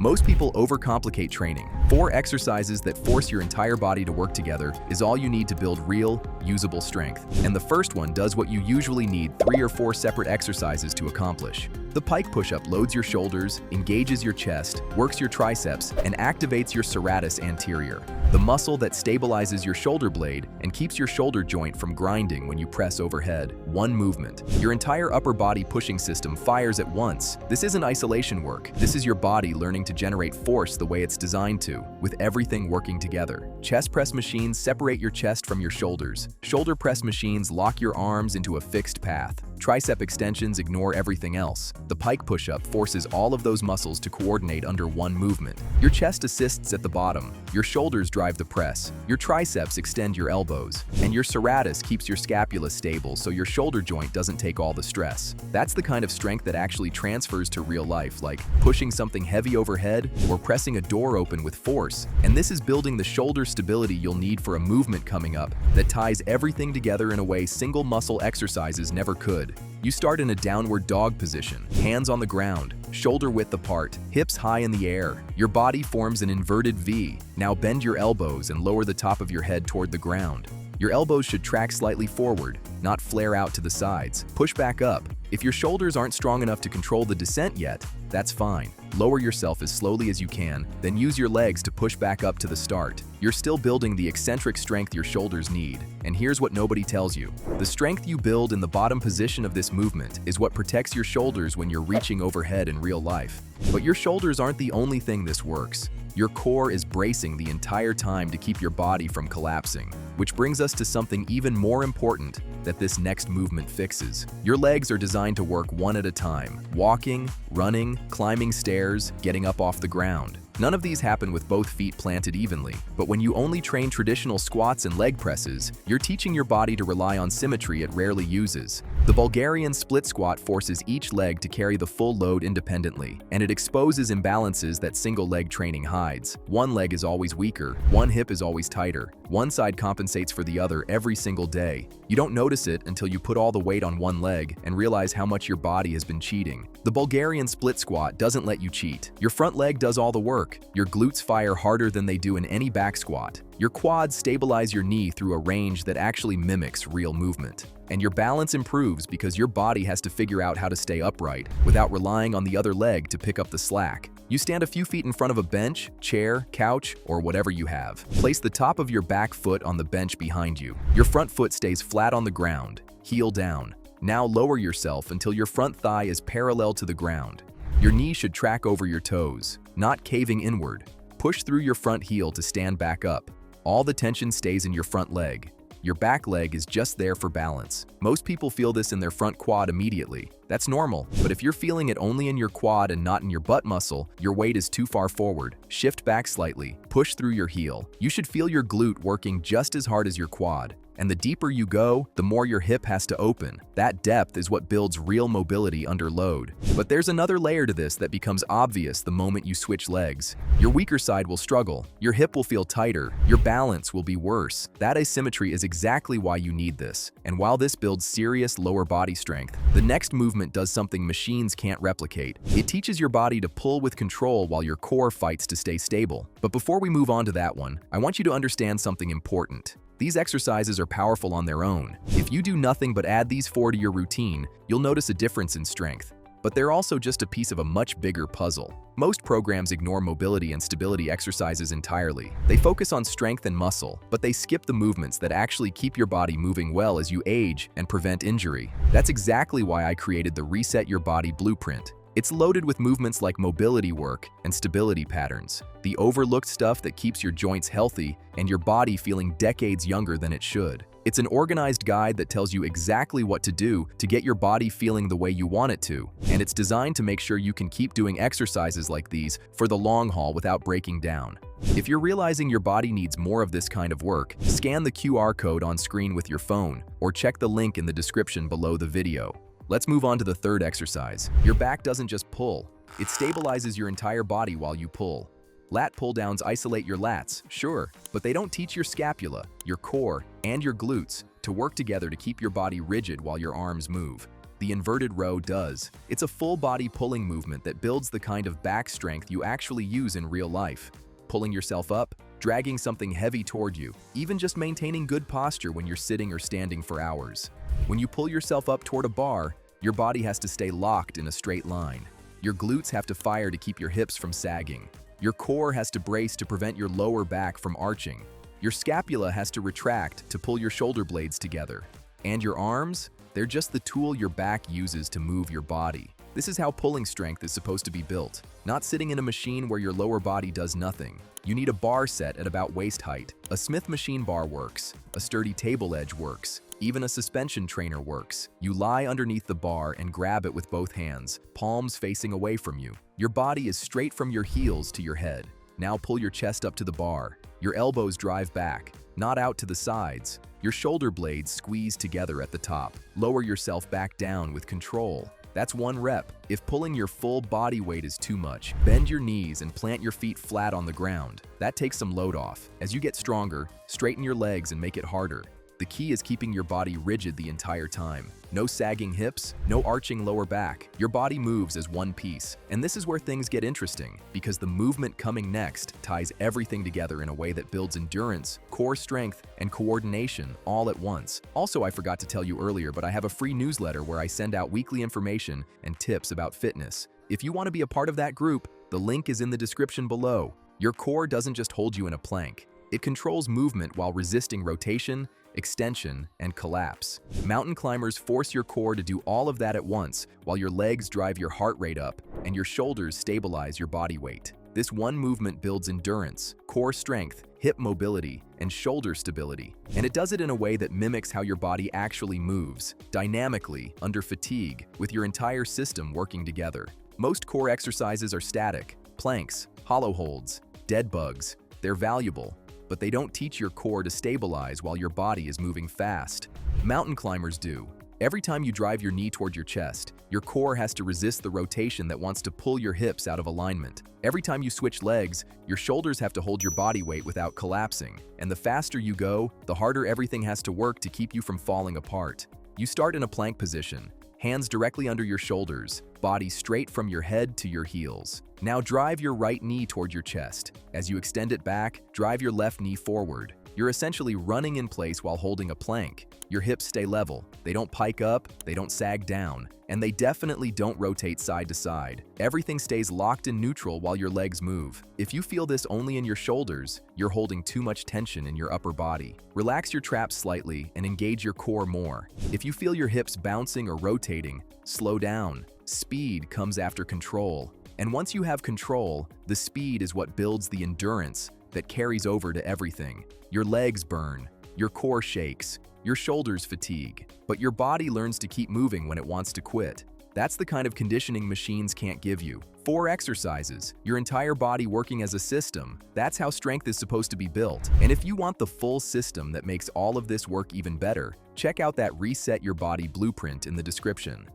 Most people overcomplicate training. 4 exercises that force your entire body to work together is all you need to build real, usable strength. And the first one does what you usually need 3 or 4 separate exercises to accomplish. The pike push-up loads your shoulders, engages your chest, works your triceps, and activates your serratus anterior, the muscle that stabilizes your shoulder blade and keeps your shoulder joint from grinding when you press overhead. One movement. Your entire upper body pushing system fires at once. This isn't isolation work. This is your body learning to generate force the way it's designed to, with everything working together. Chest press machines separate your chest from your shoulders. Shoulder press machines lock your arms into a fixed path. Tricep extensions ignore everything else. The pike push-up forces all of those muscles to coordinate under one movement. Your chest assists at the bottom. Your shoulders drive the press. Your triceps extend your elbows. And your serratus keeps your scapula stable so your shoulder joint doesn't take all the stress. That's the kind of strength that actually transfers to real life, like pushing something heavy overhead or pressing a door open with force. And this is building the shoulder stability you'll need for a movement coming up that ties everything together in a way single muscle exercises never could. You start in a downward dog position, hands on the ground, shoulder width apart, hips high in the air. Your body forms an inverted V. Now bend your elbows and lower the top of your head toward the ground. Your elbows should track slightly forward, not flare out to the sides. Push back up. If your shoulders aren't strong enough to control the descent yet, that's fine. Lower yourself as slowly as you can, then use your legs to push back up to the start. You're still building the eccentric strength your shoulders need. And here's what nobody tells you. The strength you build in the bottom position of this movement is what protects your shoulders when you're reaching overhead in real life. But your shoulders aren't the only thing this works. Your core is bracing the entire time to keep your body from collapsing. Which brings us to something even more important that this next movement fixes. Your legs are designed to work one at a time. Walking, running, climbing stairs, getting up off the ground. None of these happen with both feet planted evenly, but when you only train traditional squats and leg presses, you're teaching your body to rely on symmetry it rarely uses. The Bulgarian split squat forces each leg to carry the full load independently, and it exposes imbalances that single leg training hides. One leg is always weaker, one hip is always tighter, one side compensates for the other every single day. You don't notice it until you put all the weight on one leg and realize how much your body has been cheating. The Bulgarian split squat doesn't let you cheat. Your front leg does all the work. Your glutes fire harder than they do in any back squat. Your quads stabilize your knee through a range that actually mimics real movement. And your balance improves because your body has to figure out how to stay upright without relying on the other leg to pick up the slack. You stand a few feet in front of a bench, chair, couch, or whatever you have. Place the top of your back foot on the bench behind you. Your front foot stays flat on the ground, heel down. Now lower yourself until your front thigh is parallel to the ground. Your knee should track over your toes, not caving inward. Push through your front heel to stand back up. All the tension stays in your front leg. Your back leg is just there for balance. Most people feel this in their front quad immediately. That's normal, but if you're feeling it only in your quad and not in your butt muscle, your weight is too far forward. Shift back slightly. Push through your heel. You should feel your glute working just as hard as your quad. And the deeper you go, the more your hip has to open. That depth is what builds real mobility under load. But there's another layer to this that becomes obvious the moment you switch legs. Your weaker side will struggle, your hip will feel tighter, your balance will be worse. That asymmetry is exactly why you need this. And while this builds serious lower body strength, the next movement does something machines can't replicate. It teaches your body to pull with control while your core fights to stay stable. But before we move on to that one, I want you to understand something important. These exercises are powerful on their own. If you do nothing but add these 4 to your routine, you'll notice a difference in strength. But they're also just a piece of a much bigger puzzle. Most programs ignore mobility and stability exercises entirely. They focus on strength and muscle, but they skip the movements that actually keep your body moving well as you age and prevent injury. That's exactly why I created the Reset Your Body Blueprint. It's loaded with movements like mobility work and stability patterns, the overlooked stuff that keeps your joints healthy and your body feeling decades younger than it should. It's an organized guide that tells you exactly what to do to get your body feeling the way you want it to, and it's designed to make sure you can keep doing exercises like these for the long haul without breaking down. If you're realizing your body needs more of this kind of work, scan the QR code on screen with your phone or check the link in the description below the video. Let's move on to the third exercise. Your back doesn't just pull, it stabilizes your entire body while you pull. Lat pull-downs isolate your lats, sure, but they don't teach your scapula, your core, and your glutes to work together to keep your body rigid while your arms move. The inverted row does. It's a full-body pulling movement that builds the kind of back strength you actually use in real life. Pulling yourself up, dragging something heavy toward you, even just maintaining good posture when you're sitting or standing for hours. When you pull yourself up toward a bar, your body has to stay locked in a straight line. Your glutes have to fire to keep your hips from sagging. Your core has to brace to prevent your lower back from arching. Your scapula has to retract to pull your shoulder blades together. And your arms? They're just the tool your back uses to move your body. This is how pulling strength is supposed to be built. Not sitting in a machine where your lower body does nothing. You need a bar set at about waist height. A Smith machine bar works. A sturdy table edge works. Even a suspension trainer works. You lie underneath the bar and grab it with both hands, palms facing away from you. Your body is straight from your heels to your head. Now pull your chest up to the bar. Your elbows drive back, not out to the sides. Your shoulder blades squeeze together at the top. Lower yourself back down with control. That's 1 rep. If pulling your full body weight is too much, bend your knees and plant your feet flat on the ground. That takes some load off. As you get stronger, straighten your legs and make it harder. The key is keeping your body rigid the entire time. No sagging hips, no arching lower back. Your body moves as one piece. And this is where things get interesting, because the movement coming next ties everything together in a way that builds endurance, core strength, and coordination all at once. Also, I forgot to tell you earlier, but I have a free newsletter where I send out weekly information and tips about fitness. If you want to be a part of that group, the link is in the description below. Your core doesn't just hold you in a plank. It controls movement while resisting rotation, extension, and collapse. Mountain climbers force your core to do all of that at once, while your legs drive your heart rate up and your shoulders stabilize your body weight. This one movement builds endurance, core strength, hip mobility, and shoulder stability. And it does it in a way that mimics how your body actually moves, dynamically, under fatigue, with your entire system working together. Most core exercises are static: planks, hollow holds, dead bugs. They're valuable, but they don't teach your core to stabilize while your body is moving fast. Mountain climbers do. Every time you drive your knee toward your chest, your core has to resist the rotation that wants to pull your hips out of alignment. Every time you switch legs, your shoulders have to hold your body weight without collapsing. And the faster you go, the harder everything has to work to keep you from falling apart. You start in a plank position, hands directly under your shoulders, body straight from your head to your heels. Now drive your right knee toward your chest. As you extend it back, drive your left knee forward. You're essentially running in place while holding a plank. Your hips stay level. They don't pike up, they don't sag down, and they definitely don't rotate side to side. Everything stays locked in neutral while your legs move. If you feel this only in your shoulders, you're holding too much tension in your upper body. Relax your traps slightly and engage your core more. If you feel your hips bouncing or rotating, slow down. Speed comes after control. And once you have control, the speed is what builds the endurance that carries over to everything. Your legs burn, your core shakes, your shoulders fatigue, but your body learns to keep moving when it wants to quit. That's the kind of conditioning machines can't give you. 4 exercises, your entire body working as a system. That's how strength is supposed to be built. And if you want the full system that makes all of this work even better, check out that Reset Your Body blueprint in the description.